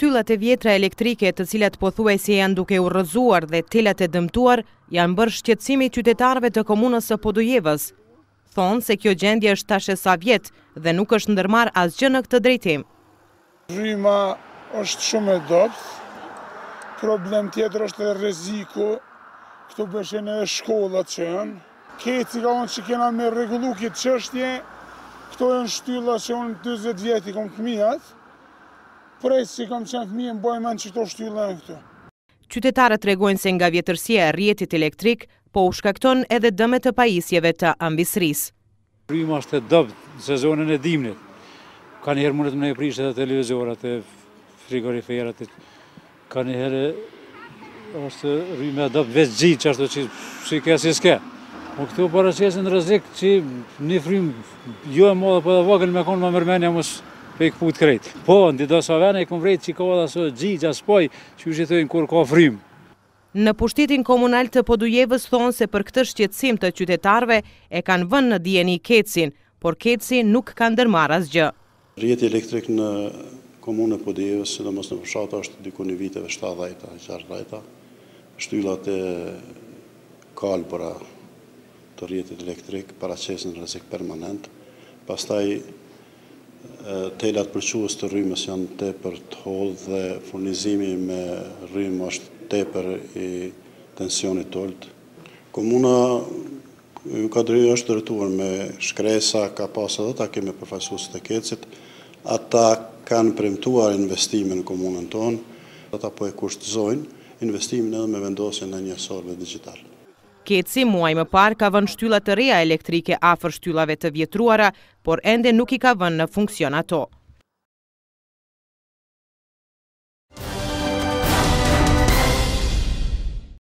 shtyllat e vjetra elektrike, të cilat pothuajse janë duke u rrëzuar dhe telat e dëmtuar, janë bërë shqetësimi qytetarëve të komunës së Podujevës. Thonë se kjo gjendje është tash e sa vjet dhe nuk është ndërmarr asgjë në këtë drejtim. Rryma është shumë e dobët. Problem tjetër është edhe rreziku. Këtu bëshin edhe shkollat që janë. Keci ka unë që kena me rregullu këtë çështje. Këto janë shtylla që unë 20 vjet i kom fëmijat. Prej si kam qenë fëmijë, mbaj mend që këto shtylla janë këtu. Qytetarët tregojnë se nga vjetërsia e rrjetit elektrik po u shkakton edhe dëme të pajisjeve të ambisrisë. Rryma është e dobët sezonën e dimnit. Ka njëherë mundet me prish edhe televizorat e frigoriferat. Ka njëherë është rryma e dobët veç gjitë që ashtu që si ke si s'ke. Po këtu paraqesin rrezik që një frymë jo e madhe po edhe vogël me konë më mërmenja mos pe i këput krejt. Po, në disa savene i kom vrejt që ka edhe aso gjigja, spoj, që u shqithojnë kur ka frymë. Në pushtetin komunal të Podujevës thonë se për këtë shqetësim të qytetarëve e kanë vënë në dijeni Kecin, por Keci nuk ka ndërmarrë asgjë. Rrjeti elektrik në komunën e Podujevës, sidomos në fshatra, është diku në viteve 70-60, shtyllat e kalbura të rrjetit elektrik paraqesin rrezik permanent. Pastaj telat përquës të rrymës janë tepër të hollë dhe furnizimi me rrymë është tepër i tensionit ullët. Komuna është drejtuar me shkresa, ka pas edhe takime përfaqësuesët e Kecit. Ata kanë premtuar investimin në komunën tonë, ata po e kushtëzojnë investimin edhe me vendosjen e njësorëve digjital. Keci muaj më parë ka vënë shtylla të reja elektrike afër shtyllave të vjetruara, por ende nuk i ka vënë në funksion ato.